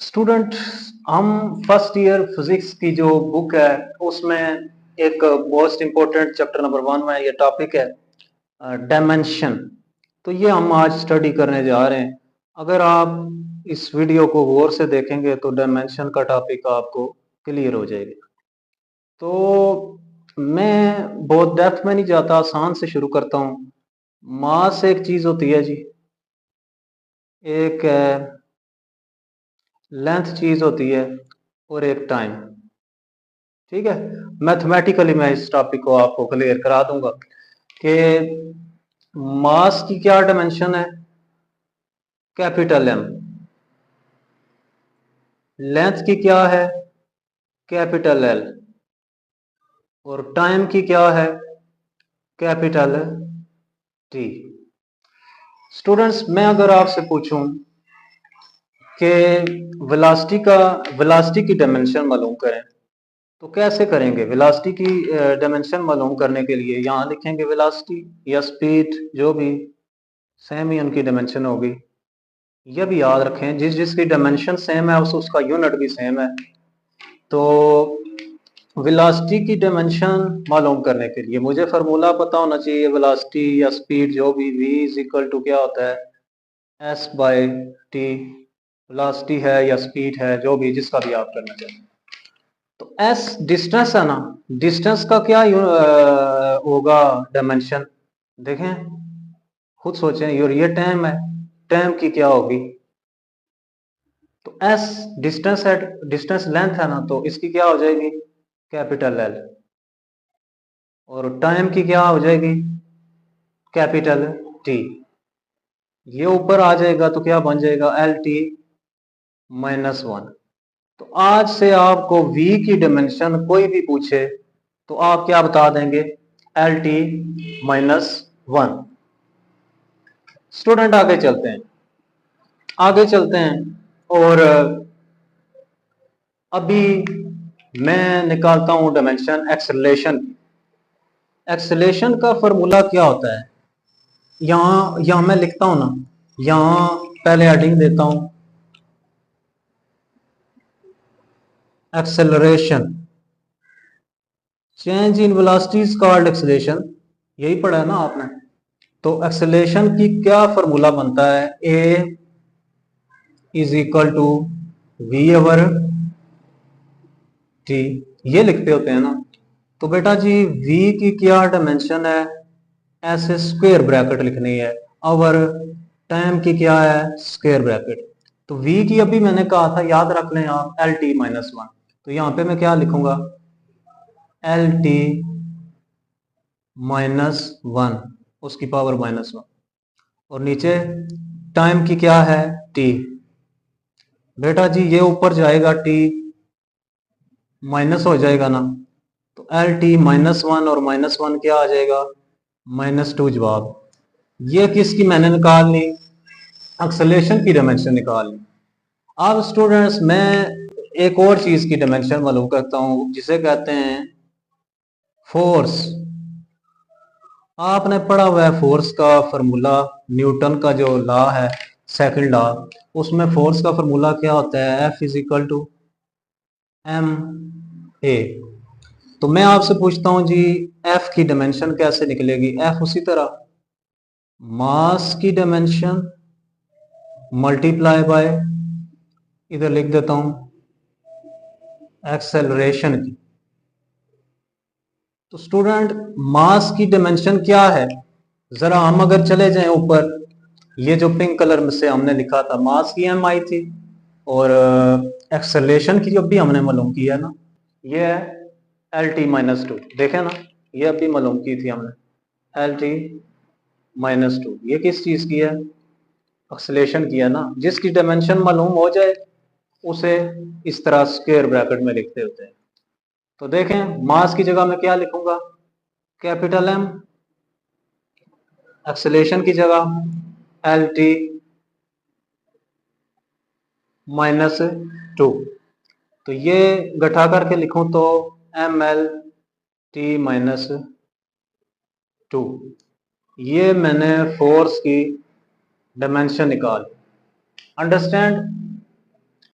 Student, हम first year physics की जो बुक है उसमें एक मोस्ट इम्पोर्टेंट चैप्टर नंबर 1 में ये टॉपिक है डायमेंशन। तो ये हम आज स्टडी करने जा रहे हैं। अगर आप इस वीडियो को गौर से देखेंगे तो डायमेंशन का टॉपिक आपको क्लियर हो जाएगा। तो मैं बहुत डेप्थ में नहीं जाता, आसान से शुरू करता हूँ। मास एक चीज होती है जी, एक लेंथ चीज होती है और एक टाइम। ठीक है, मैथमेटिकली मैं इस टॉपिक को आपको क्लियर करा दूंगा कि मास की क्या डायमेंशन है, कैपिटल एम। लेंथ की क्या है, कैपिटल एल। और टाइम की क्या है, कैपिटल टी। स्टूडेंट्स, मैं अगर आपसे पूछूं कि वेलोसिटी की डायमेंशन मालूम करें तो कैसे करेंगे? वेलोसिटी की डायमेंशन मालूम करने के लिए यहाँ लिखेंगे वेलोसिटी या स्पीड, जो भी सेम ही उनकी डायमेंशन होगी। यह भी याद रखें, जिस जिसकी डायमेंशन सेम है उसका यूनिट भी सेम है। तो वेलोसिटी की डायमेंशन मालूम करने के लिए मुझे फार्मूला पता होना चाहिए। वेलोसिटी या स्पीड जो भी, v इज इक्वल टू क्या होता है, s बाय टी। वेलोसिटी है या स्पीड है, जो भी, जिसका भी आप करना चाहें। तो s डिस्टेंस है ना, डिस्टेंस का क्या होगा डायमेंशन, देखें, खुद सोचें। और ये टाइम है, टाइम की क्या होगी? तो s डिस्टेंस है, डिस्टेंस लेंथ है ना, तो इसकी क्या हो जाएगी, कैपिटल एल। और टाइम की क्या हो जाएगी, कैपिटल टी। ये ऊपर आ जाएगा तो क्या बन जाएगा, एल टी माइनस वन। तो आज से आपको v की डायमेंशन कोई भी पूछे तो आप क्या बता देंगे, L T minus one. Student, आगे चलते हैं, आगे चलते हैं। और अभी मैं निकालता हूं डायमेंशन एक्सेलरेशन। एक्सेलरेशन का फॉर्मूला क्या होता है, यहां यहां मैं लिखता हूं ना, यहां पहले हेडिंग देता हूं acceleration. Change in velocity is called acceleration, यही पढ़ा है ना आपने। तो एक्सेलरेशन की क्या फॉर्मूला बनता है, A is equal to V over T, ये लिखते होते हैं ना। तो बेटा जी, v की क्या डायमेंशन है, ऐसे स्क्वायर ब्रैकेट लिखनी है। ओवर टाइम की क्या है, स्क्वायर ब्रैकेट। तो v की अभी मैंने कहा था, याद रख लें आप, एल टी माइनस वन। तो यहां पे मैं क्या लिखूंगा, एल टी माइनस वन, उसकी पावर माइनस वन। और नीचे टाइम की क्या है, t। बेटा जी, ये ऊपर जाएगा t, माइनस हो जाएगा ना, तो एल टी माइनस वन और माइनस वन क्या आ जाएगा, माइनस टू। जवाब ये किसकी मैंने निकाल ली, एक्सेलरेशन की डायमेंशन निकाल ली। अब स्टूडेंट्स, मैं एक और चीज की डायमेंशन मालूम करता हूं जिसे कहते हैं फोर्स। आपने पढ़ा हुआ है फोर्स का फॉर्मूला, न्यूटन का जो लॉ है, सेकंड लॉ, उसमें फोर्स का फॉर्मूला क्या होता है, F is equal to M A. तो मैं आपसे पूछता हूं जी, एफ की डायमेंशन कैसे निकलेगी? एफ उसी तरह मास की डायमेंशन मल्टीप्लाई बाय, इधर लिख देता हूं एक्सेलरेशन की। तो स्टूडेंट, मास की डायमेंशन क्या है, जरा हम अगर चले जाएं ऊपर, ये जो पिंक कलर में से हमने लिखा था, मास की एम आई थी, और एक्सेलरेशन की जो भी हमने मालूम किया ना, ये है एल टी माइनस टू। देखें ना, ये अभी मालूम की थी हमने, एल टी माइनस टू। ये किस चीज की है, एक्सेलरेशन की है ना। जिसकी डायमेंशन मालूम हो जाए उसे इस तरह स्क्वायर ब्रैकेट में लिखते होते हैं। तो देखें, मास की जगह मैं क्या लिखूंगा, कैपिटल एम। एक्सेलरेशन की जगह एल टी माइनस टू। तो ये गठा करके लिखूं तो M L T minus two. ये मैंने फोर्स की डायमेंशन निकाल, अंडरस्टैंड।